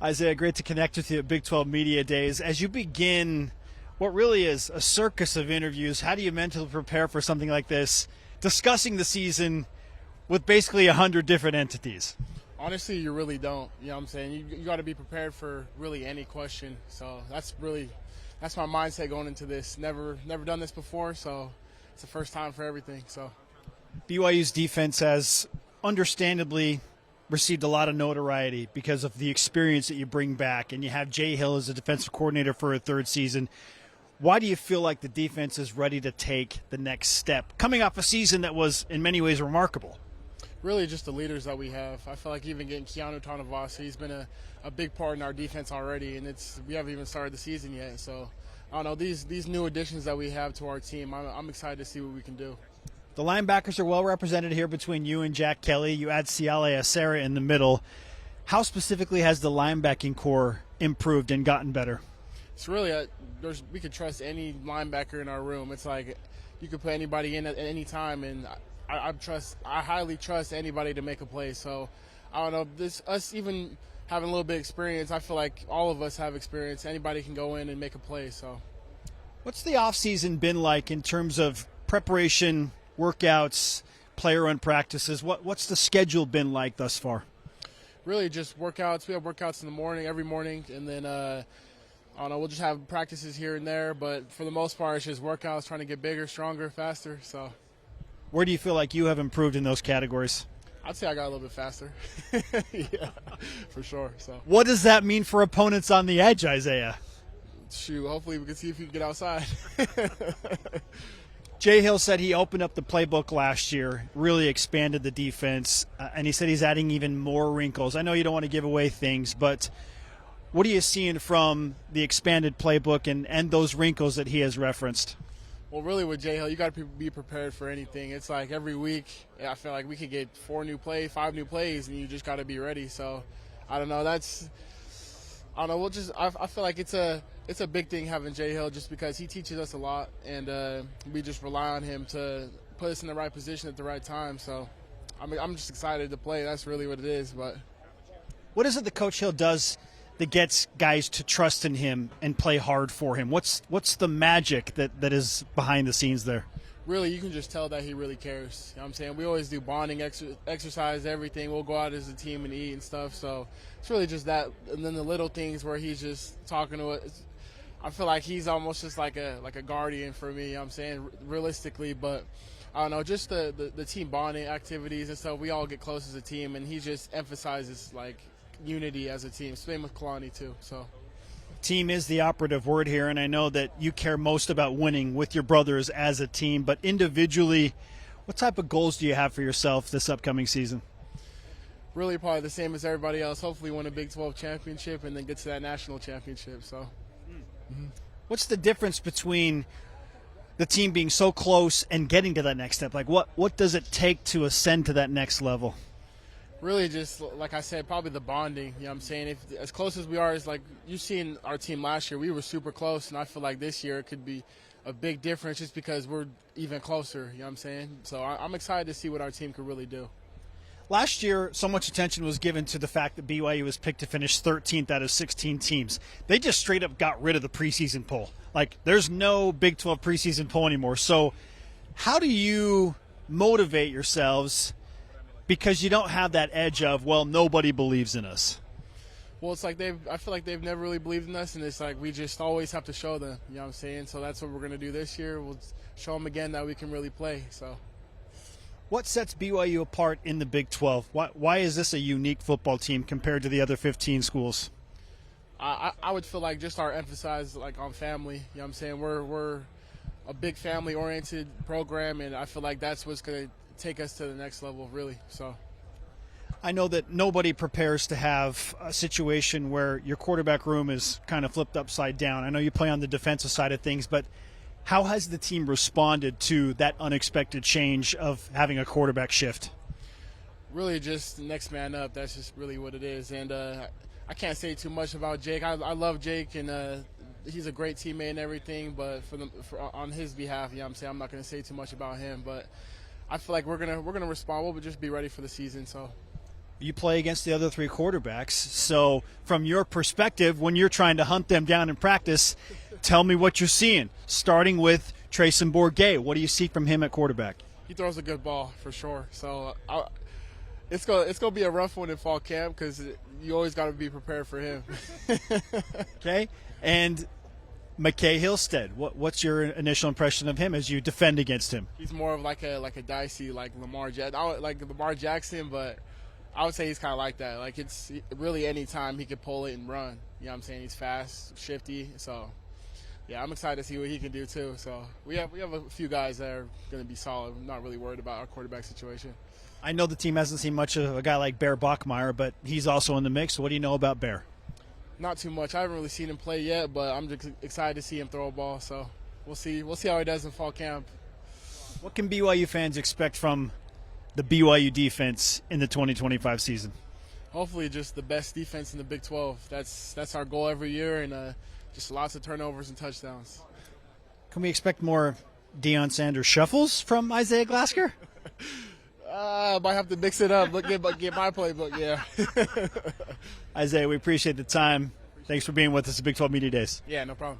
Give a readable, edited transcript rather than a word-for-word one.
Isaiah, great to connect with you at Big 12 Media Days. As you begin what really is a circus of interviews, how do you mentally prepare for something like this, discussing the season with basically 100 different entities? Honestly, you really don't. You know what I'm saying? You got to be prepared for really any question. So that's my mindset going into this. Never done this before, so it's the first time for everything. So BYU's defense has understandably received a lot of notoriety because of the experience that you bring back, and you have Jay Hill as a defensive coordinator for a third season. Why do you feel like the defense is ready to take the next step, coming off a season that was in many ways remarkable? Really just the leaders that we have. I feel like even getting Keanu Tanavasi, he's been a big part in our defense already, and we haven't even started the season yet. So I don't know, these new additions that we have to our team, I'm excited to see what we can do. The linebackers are well represented here between you and Jack Kelly. You add Siale Acera in the middle. How specifically has the linebacking core improved and gotten better? It's really we could trust any linebacker in our room. It's like you could put anybody in at any time, and I highly trust anybody to make a play. So I don't know, us even having a little bit of experience, I feel like all of us have experience. Anybody can go in and make a play. So what's the offseason been like in terms of preparation, workouts, player run practices? What's the schedule been like thus far? Really just workouts. We have workouts in the morning, every morning, and then I don't know, we'll just have practices here and there, but for the most part it's just workouts, trying to get bigger, stronger, faster. So where do you feel like you have improved in those categories? I'd say I got a little bit faster. Yeah, for sure. So what does that mean for opponents on the edge, Isaiah? Shoot, hopefully we can see if we can get outside. Jay Hill said he opened up the playbook last year, really expanded the defense, and he said he's adding even more wrinkles. I know you don't want to give away things, but what are you seeing from the expanded playbook and those wrinkles that he has referenced? Well, really with Jay Hill, you got to be prepared for anything. It's like every week I feel like we could get 5 new plays, and you just got to be ready. So I don't know. I feel like it's a big thing having Jay Hill just because he teaches us a lot, and we just rely on him to put us in the right position at the right time. So I'm just excited to play. That's really what it is. But what is it that Coach Hill does that gets guys to trust in him and play hard for him? What's the magic that is behind the scenes there? Really, you can just tell that he really cares. You know what I'm saying? We always do bonding exercise, everything. We'll go out as a team and eat and stuff. So it's really just that. And then the little things where he's just talking to us. I feel like he's almost just like a guardian for me, you know what I'm saying, realistically. But I don't know, just the team bonding activities and stuff. We all get close as a team, and he just emphasizes like unity as a team. Same with Kalani too. So team is the operative word here, and I know that you care most about winning with your brothers as a team, but individually, what type of goals do you have for yourself this upcoming season? Really probably the same as everybody else. Hopefully win a Big 12 championship and then get to that national championship. So what's the difference between the team being so close and getting to that next step? Like what does it take to ascend to that next level? Really just, like I said, probably the bonding. You know what I'm saying? If as close as we are, is like you've seen our team last year, we were super close, and I feel like this year it could be a big difference just because we're even closer. You know what I'm saying? So I'm excited to see what our team could really do. Last year, so much attention was given to the fact that BYU was picked to finish 13th out of 16 teams. They just straight up got rid of the preseason poll. Like, there's no Big 12 preseason poll anymore. So how do you motivate yourselves because you don't have that edge of, well, nobody believes in us? Well, it's like I feel like they've never really believed in us, and it's like we just always have to show them. You know what I'm saying? So that's what we're going to do this year. We'll show them again that we can really play. So what sets BYU apart in the Big 12? Why is this a unique football team compared to the other 15 schools? I would feel like just our emphasis like on family. You know what I'm saying? We're a big family-oriented program, and I feel like that's what's going to take us to the next level, really. So I know that nobody prepares to have a situation where your quarterback room is kind of flipped upside down. I know you play on the defensive side of things, but how has the team responded to that unexpected change of having a quarterback shift? Really just next man up. That's just really what it is. And I can't say too much about Jake. I love Jake, and he's a great teammate and everything, but on his behalf, you know what I'm saying, I'm not going to say too much about him. But I feel like we're gonna respond. We'll just be ready for the season. So You play against the other three quarterbacks. So from your perspective, when you're trying to hunt them down in practice, tell me what you're seeing. Starting with Trayson Bourguet, what do you see from him at quarterback? He throws a good ball for sure. So it's gonna be a rough one in fall camp because you always got to be prepared for him. Okay, and McKay Hillstead, what's your initial impression of him as you defend against him? He's more of like a dicey like Lamar Jackson, but I would say he's kind of like that. Like it's really any time he could pull it and run. You know what I'm saying? He's fast, shifty. So yeah, I'm excited to see what he can do too. So we have a few guys that are going to be solid. I'm not really worried about our quarterback situation. I know the team hasn't seen much of a guy like Bear Bachmeier, but he's also in the mix. So what do you know about Bear? Not too much. I haven't really seen him play yet, but I'm just excited to see him throw a ball. So we'll see how he does in fall camp. What can BYU fans expect from the BYU defense in the 2025 season? Hopefully just the best defense in the Big 12. That's our goal every year, and just lots of turnovers and touchdowns. Can we expect more Deion Sanders shuffles from Isaiah Glasker? Might have to mix it up. Get my playbook, yeah. Isaiah, we appreciate the time. Thanks for being with us at Big 12 Media Days. Yeah, no problem.